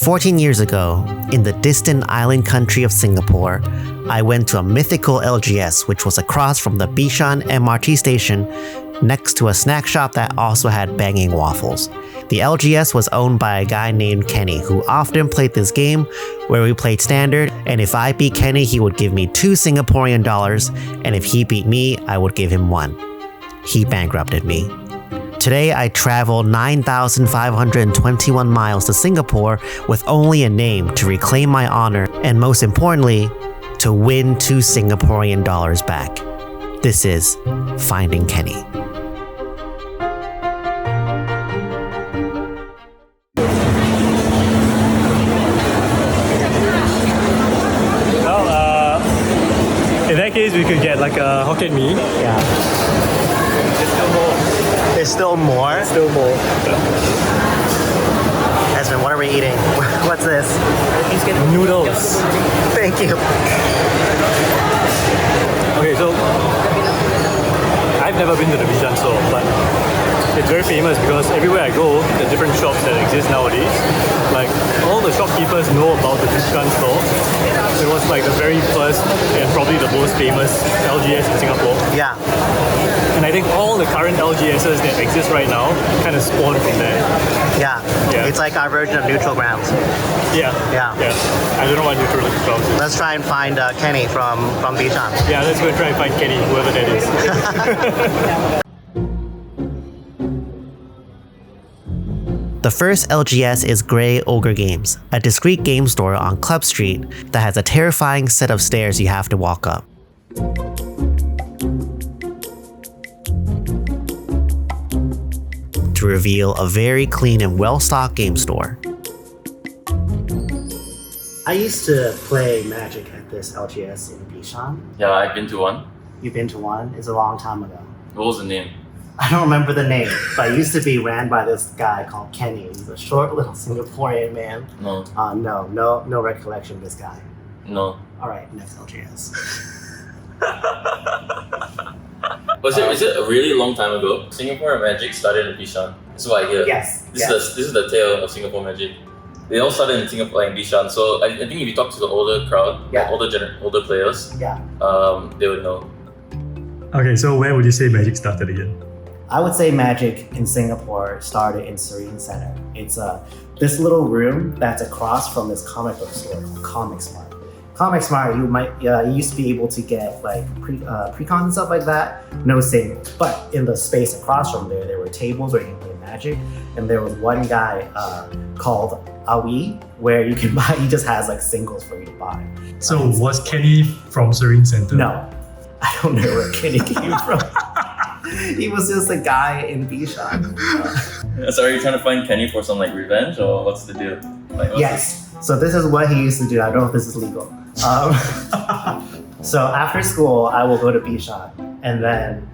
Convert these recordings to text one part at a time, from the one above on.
14 years ago, in the distant island country of Singapore, I went to a mythical LGS which was across from the Bishan MRT station next to a snack shop that also had banging waffles. The LGS was owned by a guy named Kenny who often played this game where we played standard, and if I beat Kenny he would give me 2 Singaporean dollars, and if he beat me I would give him 1. He bankrupted me. Today, I traveled 9,521 miles to Singapore with only a name to reclaim my honor and, most importantly, to win 2 Singaporean dollars back. This is Finding Kenny. Well, in that case, we could get like a Hokkien Mee. Yeah. There's still more? Still more. Esmond, what are we eating? What's this? Noodles. Thank you. Okay, so I've never been to the Bishan store, but it's very famous because everywhere I go, the different shops that exist nowadays, like all the shopkeepers know about the Bishan store. It was like the very first and probably the most famous LGS in Singapore. Yeah. And I think all the current LGSs that exist right now kind of spawned from there. Yeah. It's like our version of neutral grounds. Yeah. I don't know what neutral grounds is. Let's try and find Kenny from Bishan. Yeah, let's go and try and find Kenny, whoever that is. The first LGS is Grey Ogre Games, a discreet game store on Club Street that has a terrifying set of stairs you have to walk up. To reveal a very clean and well-stocked game store. I used to play Magic at this LGS in Bishan. Yeah, I've been to one. You've been to one? It's a long time ago. What was the name? I don't remember the name, but it used to be ran by this guy called Kenny. He's a short little Singaporean man. No. No recollection of this guy. No. All right, next LGS. Is it a really long time ago? Singapore Magic started in Bishan. That's what I hear. Yes. This is the tale of Singapore Magic. They all started in Singapore and Bishan. So I think if you talk to the older crowd, like older players, they would know. Okay, so where would you say Magic started again? I would say Magic in Singapore started in Serene Center. It's this little room that's across from this comic book store called Comic Smart. Comic Smart, you used to be able to get like pre-con and stuff like that, no singles. But in the space across from there were tables where you can play Magic, and there was one guy called Awi where you can buy. He just has like singles for you to buy. So was Kenny from Serene Center? No, I don't know where Kenny came from. He was just a guy in Bishan. So are you trying to find Kenny for some like revenge, or what's the deal? Yes. So this is what he used to do. I don't know if this is legal. So after school, I will go to Bishan, and then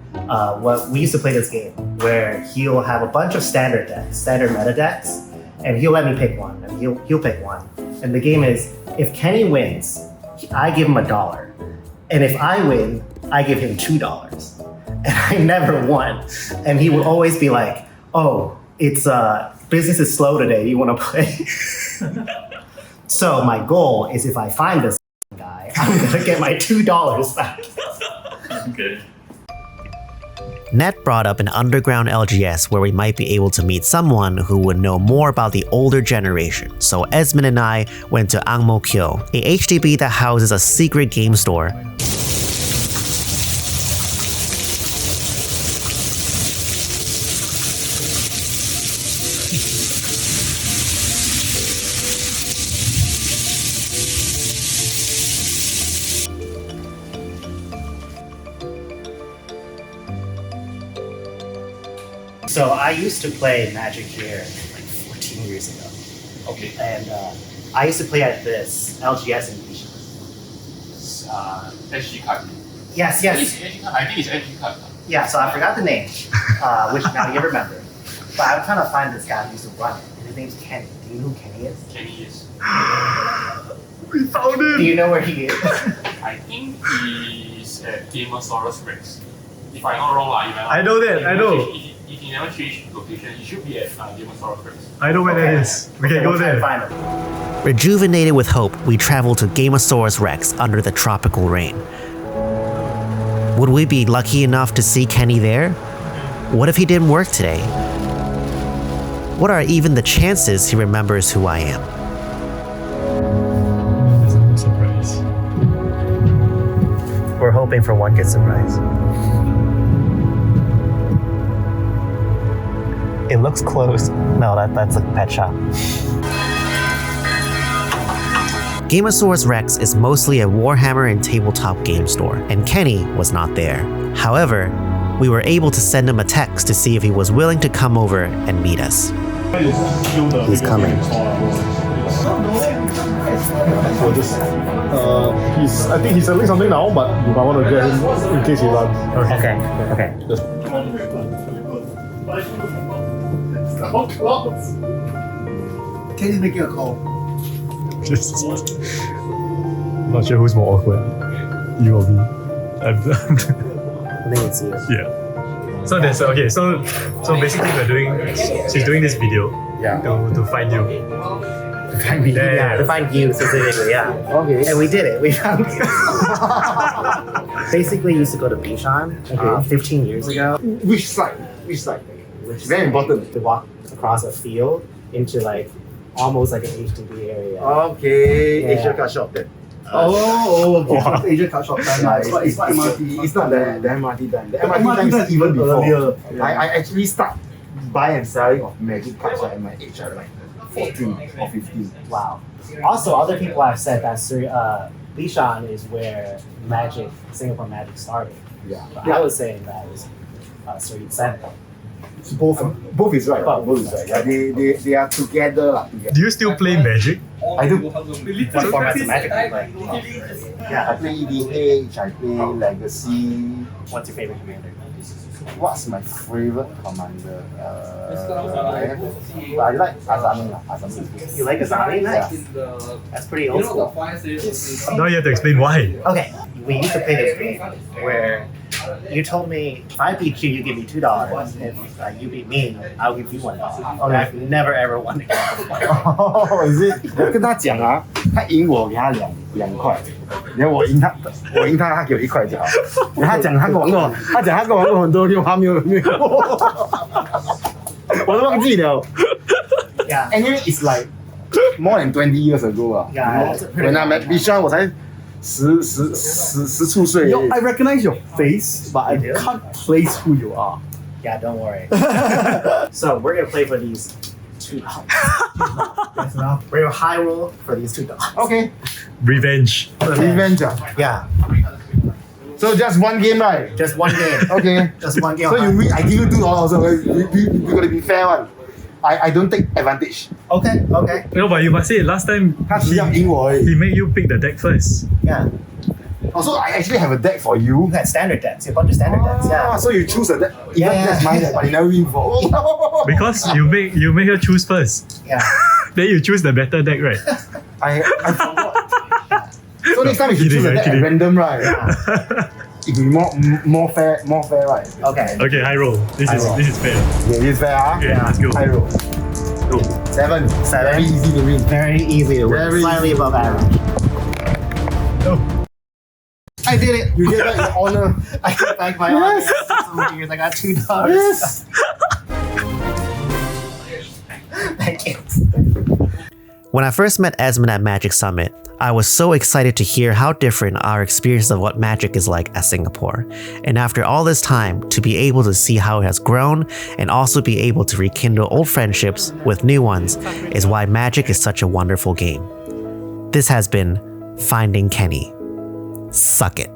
we used to play this game where he'll have a bunch of standard meta decks, and he'll let me pick one, and he'll pick one. And the game is, if Kenny wins, I give him $1, and if I win, I give him $2. And I never won. And he would always be like, "Oh, it's business is slow today. You want to play?" So my goal is, if I find this guy, I'm gonna get my $2 back. Okay. Ned brought up an underground LGS where we might be able to meet someone who would know more about the older generation. So Esmond and I went to Ang Mo Kio, a HDB that houses a secret game store. So I used to play Magic here like 14 years ago. Okay. And I used to play at this LGS in Bishan. SG card. Yes. I think it's SG card. Yeah, so I forgot the name, which now you remember. But I'm trying to find this guy who used to run it. And his name's Kenny. Do you know who Kenny is? Kenny is. We found him! Do you know where he is? I think he's at Gamersaurus Rex. If I'm not wrong, I know that, I know. If you never change location. You should be at Gamersaurus Rex. I know where that is. We can go there. Find him. Rejuvenated with hope, we travel to Gamersaurus Rex under the tropical rain. Would we be lucky enough to see Kenny there? What if he didn't work today? What are even the chances he remembers who I am? There's no surprise. We're hoping for one good surprise. It looks closed. No, that's a pet shop. Gamersaurus Rex is mostly a Warhammer and tabletop game store, and Kenny was not there. However, we were able to send him a text to see if he was willing to come over and meet us. He's coming. I think he's selling something now, but you might want to get him in case he runs. Okay. Kenny's making a call. Not sure who's more awkward. You or me. I think it's you. Yeah. So there's okay. So basically she's doing this video. Yeah. To find you. To find me. Yeah, to find you specifically, yeah. Okay. And we did it. We found you. Basically, used to go to Bishan 15 years ago. Which side? Very important. To walk across a field into like almost like an HDB area. Okay. Yeah. Asia cut shop then. Okay. Asia cut shop time. It's not MRT. It's not the MRT time. The MRT time is even before. I actually start buying and selling of magic cards at my age, like 14 or 15. Wow. Also, other people have said that Bishan is where Singapore Magic started. Yeah. But I was saying that was Sri Center. Both is right. Both is right. Yeah, they are together. Do you still play Magic? I do. What formats of Magic do you play? Yeah, I play EDH, I play Legacy. What's your favorite commander? What's my favorite commander? I like Azami. You like Azami? Nice. That's pretty old school. Now you have to explain why. Okay, we used to play this game where you told me if I beat you, you give me $2. If you beat me, I'll give you $1. Okay. I've never ever won a game. Oh, is it? 我跟他讲啊，他赢我给他两块，然后我赢他，他给我1块就好。然后他讲他跟我玩过很多天，他没有我都忘记了。Yeah. Anyway, it's like more than 20 years ago. Yeah. When I'm at Bishan, 我才10出岁。Yo, I recognize your face, but I do? can't place who you are. Yeah, don't worry. So we're gonna play for these $2. We're gonna high roll for these $2. Okay. Revenge. Revenge. Yeah, So just one game, right? just one game. Okay. Just one game. So you win, I give you $2. So we gotta be fair one. I don't take advantage. Okay. No, but you must say last time 他只要赢我而已。 he made you pick the deck first. Yeah. Also, I actually have a deck for you. You had standard decks. A bunch of standard decks. Yeah. So you choose a deck. Even Yeah. that's my deck, but you never win for. Because you make her choose first. Yeah. Then you choose the better deck, right? I forgot. So next time you should choose a deck at random, right? It will be more fair, right? Okay. Okay, high roll. This is fair. Yeah, it's fair, huh? Okay, let's go. High roll. 7. Very easy to win. Very easy to win. Very Slightly easy. above average. I did it. You did that in honor. I got back my Yes. so many years. I got $2. Yes. Thank you. When I first met Esmond at Magic Summit, I was so excited to hear how different our experience of what Magic is like at Singapore. And after all this time, to be able to see how it has grown and also be able to rekindle old friendships with new ones is why Magic is such a wonderful game. This has been Finding Kenny. Suck it.